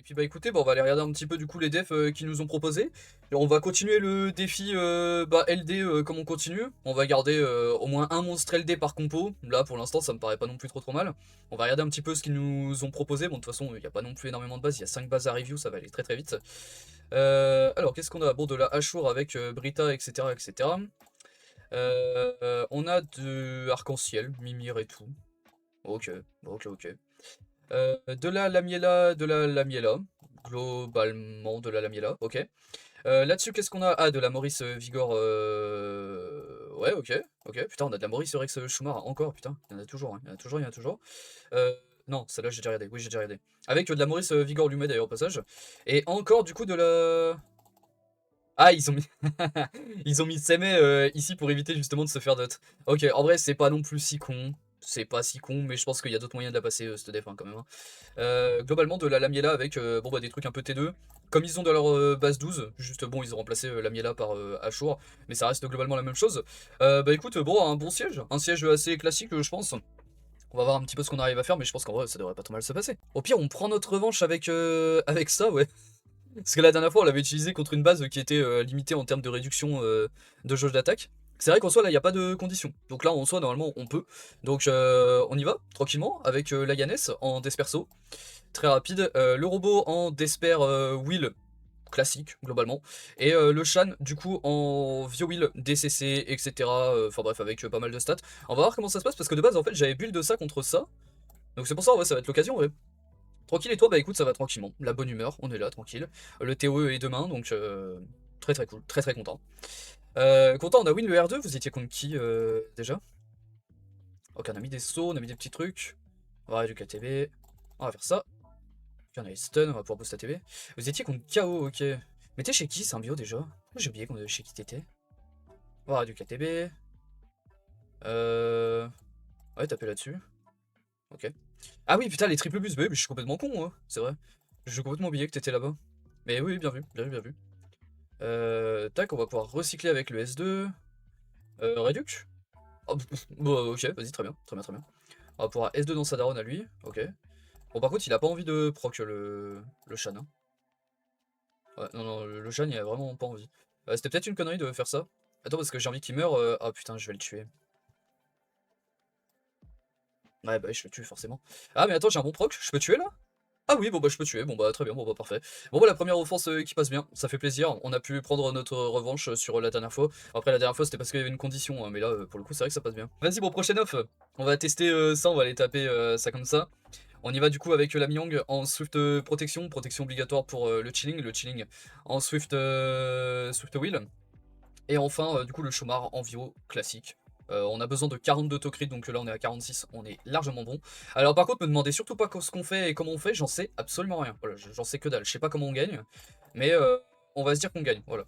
Et puis bah écoutez, on va aller regarder un petit peu du coup les defs qu'ils nous ont proposés. Et on va continuer le défi LD comme on continue. On va garder au moins un monstre LD par compo. Là pour l'instant ça me paraît pas non plus trop mal. On va regarder un petit peu ce qu'ils nous ont proposé. Bon de toute façon il n'y a pas non plus énormément de bases, il y a 5 bases à review, ça va aller très vite. Alors qu'est-ce qu'on a? Bon de la Ashur avec Brita etc etc. On a de Arc-en-Ciel, Mimir et tout. Ok, ok. De la Lamiela, globalement de la Lamiela, ok. Là-dessus, qu'est-ce qu'on a? Ah, de la Maurice Vigor, ouais, ok. Putain, on a de la Maurice Rex Schumar, encore, putain, il y en a toujours, hein. Il y en a toujours. Non, celle-là, j'ai déjà regardé, oui, j'ai déjà regardé. Avec de la Maurice Vigor Lumet, d'ailleurs, au passage. Et encore, du coup, de la... Ah, ils ont mis... ils ont mis Semé ici pour éviter justement de se faire dot. Ok, en vrai, c'est pas non plus si con. C'est pas si con, mais je pense qu'il y a d'autres moyens de la passer, cette def, hein, quand même, hein. Globalement de la Lamiela avec bon, bah, des trucs un peu T2. Comme ils ont dans leur base 12, juste bon, ils ont remplacé Lamiela par Ashur, mais ça reste globalement la même chose. Bah écoute, bon, un bon siège, un siège assez classique, je pense. On va voir un petit peu ce qu'on arrive à faire, mais je pense qu'en vrai, ça devrait pas trop mal se passer. Au pire, on prend notre revanche avec, avec ça, ouais. Parce que la dernière fois, on l'avait utilisé contre une base qui était limitée en termes de réduction de jauge d'attaque. C'est vrai qu'en soi, là, il n'y a pas de condition. Donc là, en soi, normalement, on peut. Donc on y va, tranquillement, avec la Yanes en disperso. Très rapide. Le robot en Desper Will, classique, globalement. Et le Shan, du coup, en Vio Will, DCC, etc. Enfin bref, avec pas mal de stats. On va voir comment ça se passe, parce que de base, en fait, j'avais build ça contre ça. Donc c'est pour ça, ouais, ça va être l'occasion, ouais. Tranquille, et toi, bah écoute, ça va tranquillement. La bonne humeur, on est là, tranquille. Le TOE est demain, donc très cool, très content. Content, on a win le R2, vous étiez contre qui déjà? Ok, on a mis des sauts, on a mis des petits trucs. On va réduire la KTB. On va faire ça. Puis on a les stun, on va pouvoir boost la TV. Vous étiez contre KO, ok. Mais t'es chez qui, Symbio déjà? J'ai oublié chez qui t'étais. On va réduire KTB. Euh... Ouais, taper là-dessus. Ok. Ah oui, putain, les triple bus, bah oui, mais je suis complètement con, hein, c'est vrai. Je suis complètement oublié que t'étais là-bas. Mais oui, bien vu, bien vu. Tac, on va pouvoir recycler avec le S2. Réduc. Oh, bon, ok, vas-y, très bien. On va pouvoir S2 dans sa daronne à lui, ok. Bon, par contre, il a pas envie de proc le Shan, hein. Ouais, non, le Shan, il a vraiment pas envie. C'était peut-être une connerie de faire ça. Attends, parce que j'ai envie qu'il meure. Ah putain, je vais le tuer. Ouais, bah, je le tue forcément. Ah, mais attends, j'ai un bon proc, je peux tuer là? Ah oui, bon bah je peux tuer, bon bah très bien, bon bah parfait. Bon bah la première offense qui passe bien, ça fait plaisir, on a pu prendre notre revanche sur la dernière fois. Après la dernière fois c'était parce qu'il y avait une condition, hein, mais là pour le coup c'est vrai que ça passe bien. Vas-y, bon, prochaine off, on va tester ça, on va aller taper ça comme ça. On y va du coup avec la Miang en Swift protection, protection obligatoire pour le chilling en Swift, Swift Wheel. Et enfin du coup le Chomar en Vio classique. On a besoin de 42 tocrit, donc là on est à 46, on est largement bon. Alors par contre, me demandez surtout pas ce qu'on fait et comment on fait, j'en sais absolument rien. Voilà, j'en sais que dalle, je sais pas comment on gagne, mais on va se dire qu'on gagne, voilà.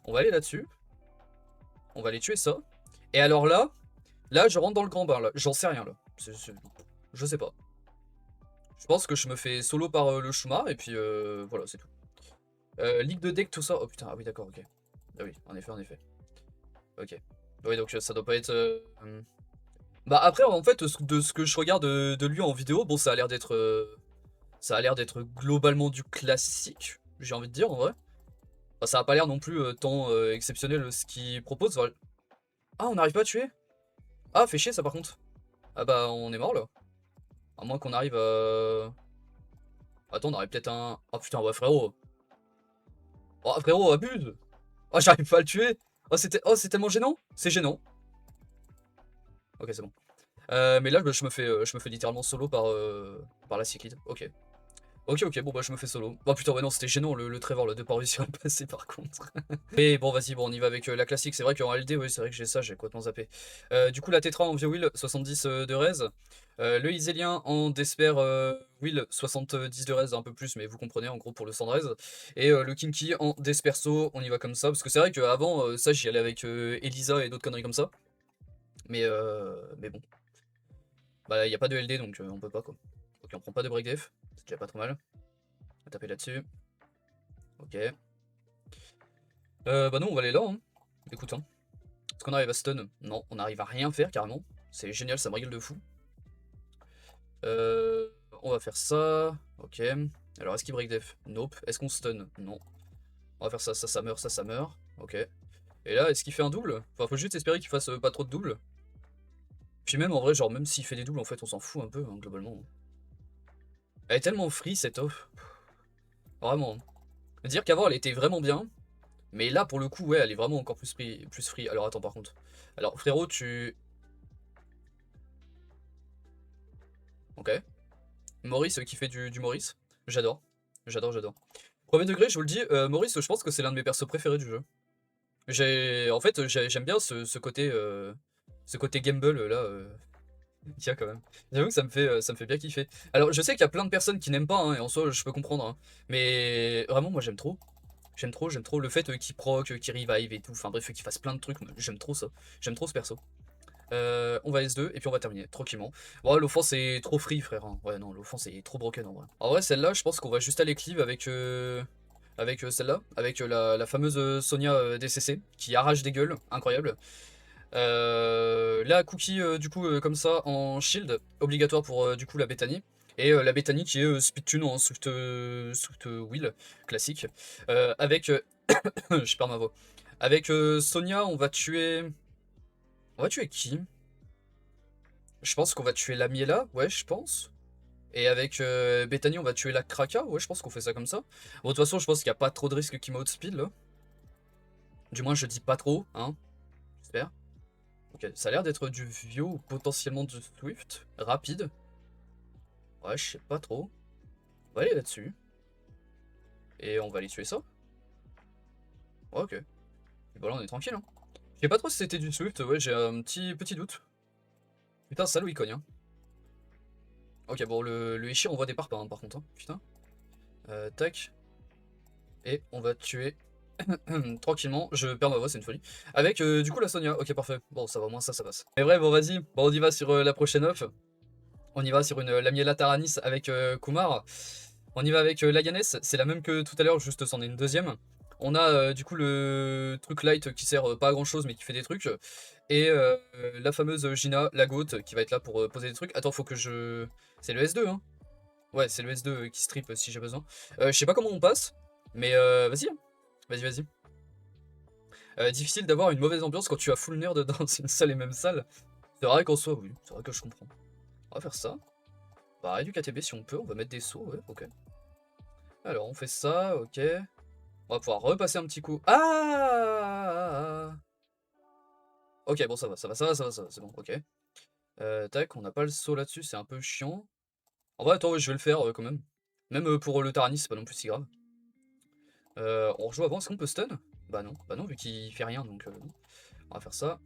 On va aller là-dessus, on va aller tuer ça. Et alors là je rentre dans le grand bain, là, j'en sais rien là. Je sais pas. Je pense que je me fais solo par le Shuma, et puis voilà, c'est tout. Ligue de deck, tout ça, oh putain, ah oui d'accord, ok. Ah oui, en effet. Ok. Oui, donc ça doit pas être... Bah après, en fait, de ce que je regarde de lui en vidéo, bon, ça a l'air d'être... ça a l'air d'être globalement du classique, j'ai envie de dire, en vrai. Enfin, ça a pas l'air non plus tant exceptionnel ce qu'il propose. Voilà. Ah, on n'arrive pas à tuer? Ah, fait chier ça par contre. Ah bah, on est mort là. À moins qu'on arrive à... Attends, on aurait peut-être un... Oh putain, ouais frérot. Oh frérot, abuse. Oh, j'arrive pas à le tuer. Oh, c'est tellement gênant. C'est gênant. Ok, c'est bon. Mais là, je me fais littéralement solo par la cyclide. Ok. Ok, bon bah je me fais solo. Oh putain, ouais, non, c'était gênant le Trevor, le de pas réussir à le passer par contre. Mais bon, vas-y, bon, on y va avec la classique. C'est vrai qu'en LD, oui, c'est vrai que j'ai ça, j'ai complètement zappé. Du coup, la Tetra en Viewheel, 70 de raise. Le Iselien en Desper Wheel, 70 de raise, un peu plus, mais vous comprenez, en gros, pour le 100 de raise. Et le Kinky en Desperso, on y va comme ça. Parce que c'est vrai qu'avant, ça, j'y allais avec Elisa et d'autres conneries comme ça. Mais bon. Bah, il n'y a pas de LD, donc on peut pas, quoi. Ok, on prend pas de break def, c'est déjà pas trop mal. On va taper là-dessus. Ok. Bah non, on va aller là, hein. Écoute, hein. Est-ce qu'on arrive à stun? Non, on arrive à rien faire, carrément. C'est génial, ça me régale de fou. On va faire ça. Ok. Alors, est-ce qu'il break def? Nope. Est-ce qu'on stun? Non. On va faire ça, ça meurt, ça meurt. Ok. Et là, est-ce qu'il fait un double? Enfin, faut juste espérer qu'il fasse pas trop de doubles. Puis même, en vrai, genre, même s'il fait des doubles, en fait, on s'en fout un peu, hein, globalement. Elle est tellement free, cette off. Vraiment. Dire qu'avant, elle était vraiment bien. Mais là, pour le coup, ouais, elle est vraiment encore plus free. Alors, attends, par contre. Alors, frérot, tu... Ok. Maurice qui fait du Maurice. J'adore. J'adore. Premier degré, je vous le dis, Maurice, je pense que c'est l'un de mes persos préférés du jeu. En fait, j'aime bien ce côté... ce côté gamble, là... qu'il y a quand même. J'avoue que ça me fait bien kiffer. Alors, je sais qu'il y a plein de personnes qui n'aiment pas, hein, et en soi, je peux comprendre. Hein. Mais vraiment, moi, j'aime trop. J'aime trop le fait qu'il proc, qu'il revive et tout. Enfin bref, qu'il fasse plein de trucs. J'aime trop ça. J'aime trop ce perso. On va S2 et puis on va terminer tranquillement. Bon, l'offense est trop free, frère. Hein. Ouais, non, l'offense est trop broken en vrai. En vrai, celle-là, je pense qu'on va juste aller cleave avec celle-là, avec la fameuse Sonia DCC qui arrache des gueules, incroyable. Là, Cookie, du coup, comme ça, en shield, obligatoire pour du coup la Bethany. Et la Bethany qui est speed tune en Swift Wheel, classique. Avec. Je perds ma voix. Avec Sonia, on va tuer. On va tuer qui? Je pense qu'on va tuer la Miela, ouais, je pense. Et avec Bethany, on va tuer la Kraka, ouais, je pense qu'on fait ça comme ça. Bon, de toute façon, je pense qu'il n'y a pas trop de risque qu'il m'outspeed là. Du moins, je dis pas trop, hein. J'espère. Ok, ça a l'air d'être du Vio ou potentiellement du Swift. Rapide. Ouais, je sais pas trop. On va aller là-dessus. Et on va aller tuer ça. Ouais, ok. Et bon, là, on est tranquille. Hein. Je sais pas trop si c'était du Swift. Ouais, j'ai un petit doute. Putain, ça, il cogne. Hein. Ok, bon, le Ishii, on voit des parpaings, hein, par contre. Hein. Putain. Tac. Et on va tuer tranquillement. Je perds ma voix, c'est une folie. Avec, du coup, la Sonia. Ok, parfait. Bon, ça va, au moins ça passe. Mais bref, bon, vas-y. Bon, on y va sur la prochaine off. On y va sur une Lamiela Taranis avec Kumar. On y va avec Laganes, c'est la même que tout à l'heure, juste c'en est une deuxième. On a du coup le truc light qui sert pas à grand chose mais qui fait des trucs. Et la fameuse Gina, la goat, qui va être là pour poser des trucs. Attends, faut que je... C'est le S2, hein. Ouais, c'est le S2 qui strip si j'ai besoin. Je sais pas comment on passe, mais vas-y. Hein. Vas-y. Difficile d'avoir une mauvaise ambiance quand tu as full nerd dans une seule et même salle. C'est vrai qu'en soi, oui, c'est vrai que je comprends. On va faire ça. Bah, du KTB si on peut, on va mettre des sauts, ouais, ok. Alors, on fait ça, ok. On va pouvoir repasser un petit coup. Ah! Ok, bon, ça va, c'est bon, ok. Tac, on n'a pas le saut là-dessus, c'est un peu chiant. En vrai, attends, ouais, je vais le faire quand même. Même pour le Taranis, c'est pas non plus si grave. On rejoue avant, est-ce qu'on peut stun? Bah non, vu qu'il fait rien, donc non. On va faire ça.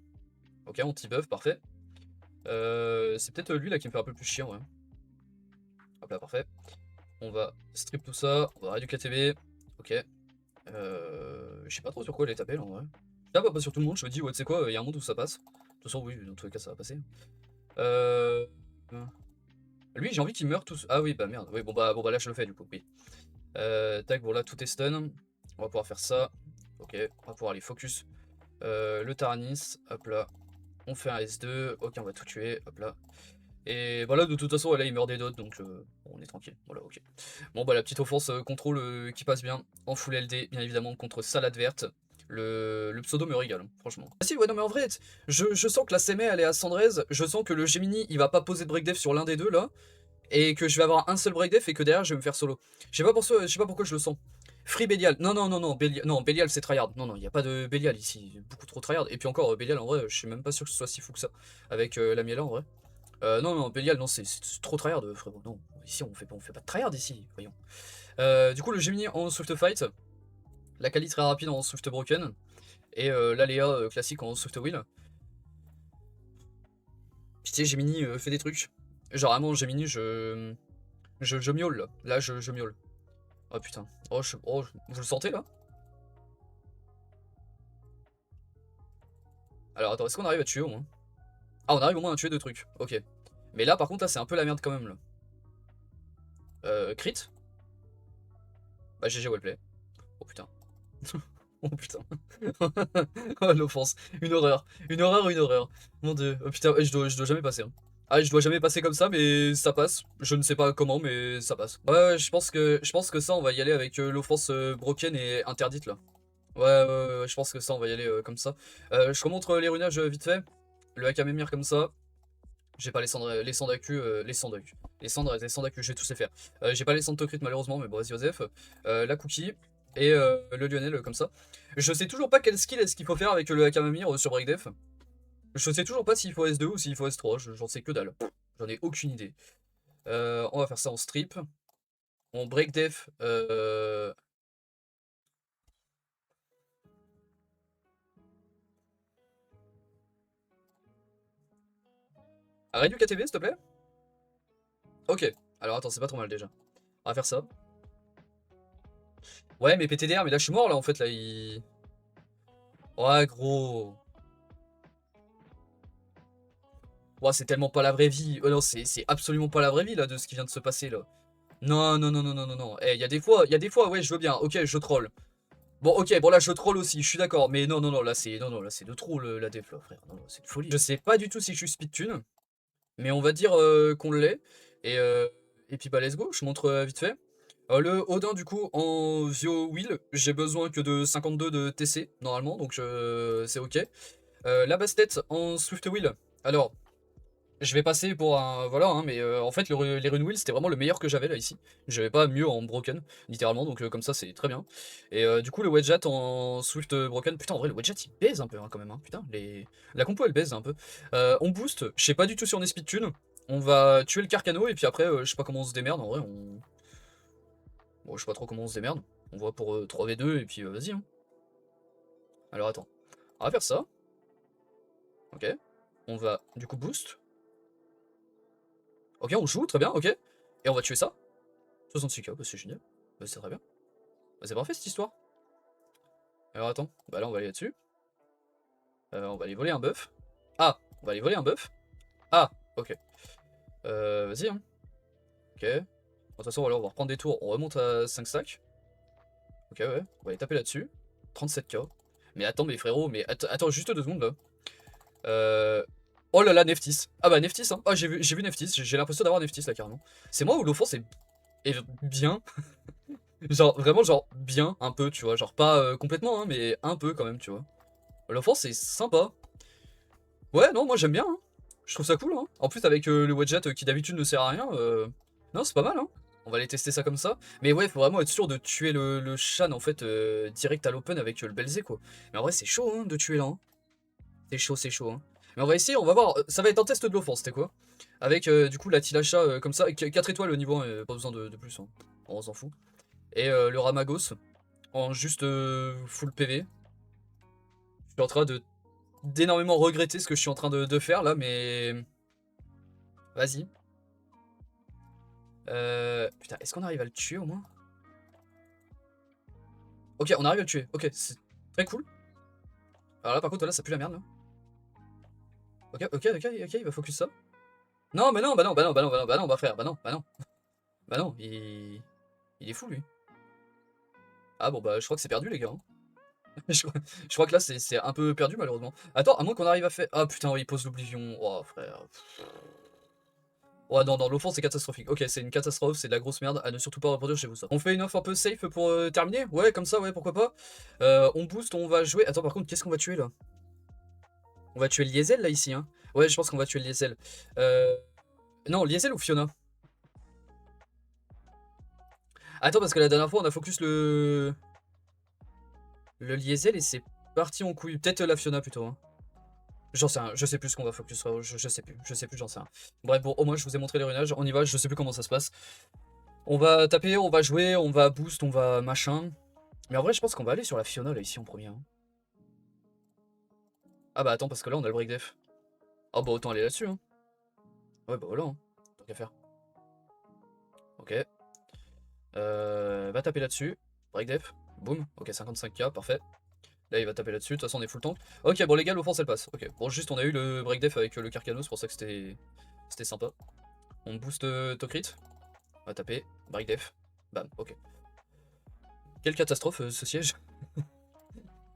Ok, anti-buff, parfait. C'est peut-être lui là qui me fait un peu plus chiant, ouais. Hop là, parfait. On va strip tout ça, on va réduire KTB. Ok. Je sais pas trop sur quoi elle est tapée là en vrai. Là, pas sur tout le monde, je me dis, ouais, tu sais quoi, il y a un monde où ça passe. De toute façon, oui, dans tous les cas, ça va passer. Euh... Lui, j'ai envie qu'il meure tous. Ah oui, bah merde. Oui, bon bah là, je le fais du coup, oui. Tac, bon là, tout est stun. On va pouvoir faire ça. Ok, on va pouvoir aller focus. Le Taranis, hop là. On fait un S2. Ok, on va tout tuer, hop là. Et voilà, de toute façon, là, il meurt des dots, donc on est tranquille. Voilà, ok. Bon, bah, la petite offense contrôle qui passe bien en full LD, bien évidemment, contre Salade Verte. Le pseudo me régale, hein, franchement. Ah si, ouais, non, mais en vrai, je sens que la CME, elle est à 113. Je sens que le Gemini, il va pas poser de break def sur l'un des deux, là. Et que je vais avoir un seul break def et que derrière, je vais me faire solo. Je sais pas pourquoi je le sens. Free Belial. Non, Belial c'est tryhard. Non, il n'y a pas de Belial ici. Beaucoup trop tryhard. Et puis encore, Belial, en vrai, je suis même pas sûr que ce soit si fou que ça. Avec la Miela, en vrai. Non, Belial, non, c'est trop tryhard, frérot. Non, ici, on fait pas de tryhard ici, voyons. Du coup, le Gemini en Swift Fight. La Kali très rapide en Swift Broken. Et l'Aléa classique en Swift Wheel. Pitié, Gemini fait des trucs. Genre, vraiment, Gemini, je miaule, là. Là, je miaule. Oh putain. Vous le sentez, là? Alors, attends, est-ce qu'on arrive à tuer au moins? Ah, on arrive au moins à tuer deux trucs. Ok. Mais là, par contre, là, c'est un peu la merde quand même, là. Crit? Bah, GG wellplay. Oh putain. Oh putain. Oh l'offense. Une horreur. Une horreur. Mon dieu. Oh putain, je dois jamais passer. Hein. Ah, je dois jamais passer comme ça, mais ça passe. Je ne sais pas comment, mais ça passe. Ouais, ouais, je pense que ça, on va y aller avec l'offense broken et interdite là. Ouais, ouais, ouais, ouais, je pense que ça, on va y aller comme ça. Je remontre les runages vite fait. Le Akamemir comme ça. J'ai pas les Sandaku, les Sandaku. Les Sandaku, je vais tous les faire. J'ai pas les Santocrit malheureusement, mais bon, vas-y, Joseph. La Cookie et le Lionel comme ça. Je sais toujours pas quel skill est-ce qu'il faut faire avec le Akamemir sur Breakdef. Je sais toujours pas s'il faut S2 ou s'il faut S3, j'en sais que dalle. J'en ai aucune idée. On va faire ça en strip. En Breakdef. Arrête du KTV, s'il te plaît. Ok. Alors attends, c'est pas trop mal déjà. On va faire ça. Ouais, mais PTDR, mais là je suis mort là en fait, là il. Ouais, gros. Ouais, c'est tellement pas la vraie vie. Oh non, c'est absolument pas la vraie vie là de ce qui vient de se passer là. Non, non, non, non, non, non, non. Eh, il y a des fois, ouais, je veux bien. Ok, je troll. Bon, ok, bon là je troll aussi, je suis d'accord. Mais non, non, non, là c'est de trop la def là, frère. Non, non, c'est une folie. Je sais pas du tout si je suis speedtune, mais on va dire qu'on l'est. Et, euh, et puis bah let's go, je montre vite fait. Le Odin du coup en Vio Wheel, j'ai besoin que de 52 de TC normalement, donc c'est ok. La Bastet en Swift Wheel. Alors, je vais passer pour un. Voilà, hein, mais en fait, les Rune Wheel, c'était vraiment le meilleur que j'avais là ici. J'avais pas mieux en Broken, littéralement, donc comme ça, c'est très bien. Et du coup, le Wedgeat en Swift Broken. Putain, en vrai, le Wedgeat il baise un peu hein, quand même. Hein. Putain, la compo elle baise un peu. On boost, je sais pas du tout si on est speed tune. On va tuer le Carcano et puis après, je sais pas comment on se démerde en vrai. Bon, je sais pas trop comment on se démerde. On voit pour 3v2 et puis vas-y. Hein. Alors attends, on va faire ça. Ok. On va du coup boost. Ok, on joue, très bien, ok. Et on va tuer ça. 66k, bah c'est génial. Bah c'est très bien. Bah c'est parfait cette histoire. Alors attends, bah là on va aller là-dessus. On va aller voler un buff. Ah, on va aller voler un buff. Ah, ok. Vas-y, hein. Ok. Bon, de toute façon, alors, on va reprendre des tours. On remonte à 5 stacks. Ok, ouais. On va aller taper là-dessus. 37k. Mais attends, mes frérots, mais attends juste 2 secondes là. Euh... Oh là là, Neftis. Ah bah Neftis, hein. Ah, j'ai vu Neftis. J'ai l'impression d'avoir Neftis là carrément. C'est moi ou l'offense est bien. Genre, vraiment, genre, bien, un peu, tu vois. Genre, pas complètement, hein, mais un peu quand même, tu vois. L'offense, c'est sympa. Ouais, non, moi j'aime bien, hein. Je trouve ça cool, hein. En plus, avec le Wedget qui d'habitude ne sert à rien, non, c'est pas mal, hein. On va aller tester ça comme ça. Mais ouais, faut vraiment être sûr de tuer le Shan, en fait, direct à l'open avec le Belzé, quoi. Mais en vrai, c'est chaud, hein, de tuer là, hein. C'est chaud, hein. Mais on va essayer, on va voir. Ça va être un test de l'offense, c'était quoi? Avec, du coup, la Tilacha, comme ça. 4 étoiles au niveau 1, pas besoin de plus, hein. On s'en fout. Et le Ramagos. En juste full PV. Je suis en train d'énormément regretter ce que je suis en train de faire là, mais vas-y. Putain, est-ce qu'on arrive à le tuer au moins? Ok, on arrive à le tuer. Ok, c'est très cool. Alors là, par contre, là, ça pue la merde là. Ok, ok, ok, ok, il va focus ça. Non, mais non, bah non, bah non, bah non, bah non, bah non, bah frère, bah non, bah non. Bah non, il est fou lui. Ah bon, bah je crois que c'est perdu les gars. Hein. Je crois que là, c'est un peu perdu malheureusement. Attends, à moins qu'on arrive à faire. Ah putain, oui, il pose l'oblivion. Oh frère. Ouais, non, non, l'offense c'est catastrophique. Ok, c'est une catastrophe, c'est de la grosse merde. À ne surtout pas reproduire chez vous ça. On fait une offre un peu safe pour terminer? Ouais, comme ça, ouais, pourquoi pas. On booste, on va jouer. Attends, par contre, qu'est-ce qu'on va tuer là? On va tuer Liesel là ici, hein. Ouais, je pense qu'on va tuer Liesel. Non, Liesel ou Fiona? Attends, parce que la dernière fois on a focus le Liesel et c'est parti en couille. Peut-être la Fiona plutôt, hein. J'en sais rien, je sais plus ce qu'on va focus, frérot, je sais plus, j'en sais rien. Bref, bon, au moins je vous ai montré les runages, on y va, je sais plus comment ça se passe. On va taper, on va jouer, on va boost, on va machin. Mais en vrai, je pense qu'on va aller sur la Fiona là ici en premier. Hein. Ah bah attends, parce que là on a le break def. Ah bah autant aller là-dessus. Hein. Ouais, bah voilà, hein. Tant qu'à faire. Ok. Va taper là-dessus. Break def. Boum. Ok, 55k, parfait. Là il va taper là-dessus, de toute façon on est full tank. Ok, bon les gars, l'offense elle passe. Ok, bon, juste on a eu le break def avec le Carcano, c'est pour ça que c'était sympa. On boost Tokrit. On va taper. Break def. Bam, ok. Quelle catastrophe ce siège.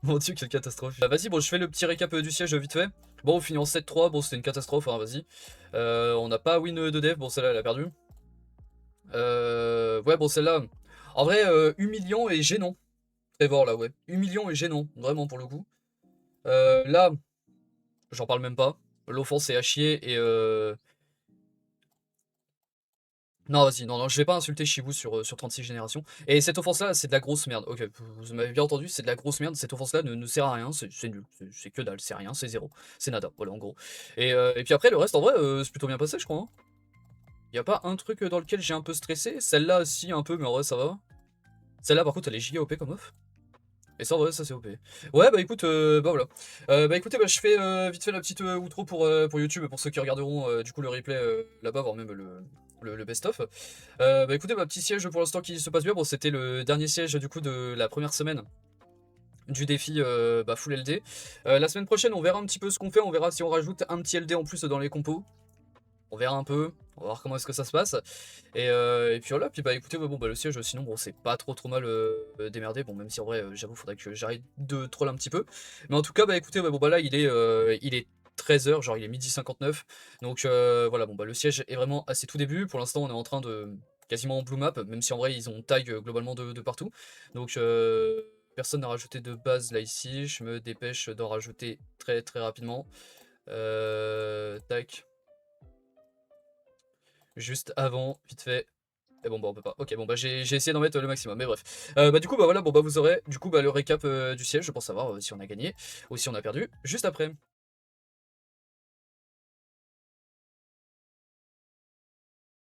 Mon dieu, quelle catastrophe. Vas-y, bon, je fais le petit récap du siège vite fait. Bon, on finit en 7-3, bon, c'était une catastrophe, hein, vas-y. On n'a pas win de dev, bon, celle-là, elle a perdu. Ouais, bon, celle-là, en vrai, humiliant et gênant. Trevor, là, ouais. Humiliant et gênant, vraiment, pour le coup. Là, j'en parle même pas. L'offense est à chier et non, vas-y, non, non, je vais pas insulter Shibu sur 36 générations. Et cette offense-là, c'est de la grosse merde. Ok, vous m'avez bien entendu, c'est de la grosse merde. Cette offense-là ne sert à rien, c'est nul. C'est que dalle, c'est rien, c'est zéro. C'est nada, voilà, en gros. Et puis après, le reste, en vrai, c'est plutôt bien passé, je crois. Hein. Y a pas un truc dans lequel j'ai un peu stressé. Celle-là, si, un peu, mais en vrai, ça va. Celle-là, par contre, elle est giga OP comme off. Et ça, en vrai, ça, c'est OP. Ouais, bah écoute, bah voilà. Bah écoutez, bah, je fais vite fait la petite outro pour YouTube, pour ceux qui regarderont du coup le replay là-bas, voire même le best-of. Bah écoutez, bah petit siège pour l'instant qui se passe bien. Bon, c'était le dernier siège du coup de la première semaine du défi bah, full LD. La semaine prochaine, on verra un petit peu ce qu'on fait. On verra si on rajoute un petit LD en plus dans les compos. On verra un peu. On va voir comment est-ce que ça se passe. Et puis voilà, puis bah écoutez, ouais, bon bah le siège, sinon bon c'est pas trop mal démerdé. Bon même si en vrai j'avoue faudrait que j'arrête de troll un petit peu. Mais en tout cas bah écoutez, ouais, bon bah là il est 13h, genre il est midi 59. Donc voilà, bon bah le siège est vraiment à ses tout débuts. Pour l'instant on est en train de quasiment en blue map, même si en vrai ils ont tag globalement de partout. Donc personne n'a rajouté de base là ici. Je me dépêche d'en rajouter très rapidement. Tac. Juste avant, vite fait. Et bon bah on peut pas. Ok bon bah j'ai essayé d'en mettre le maximum. Mais bref. Bah du coup bah voilà, bon bah vous aurez du coup bah le récap du siège pour savoir si on a gagné ou si on a perdu juste après.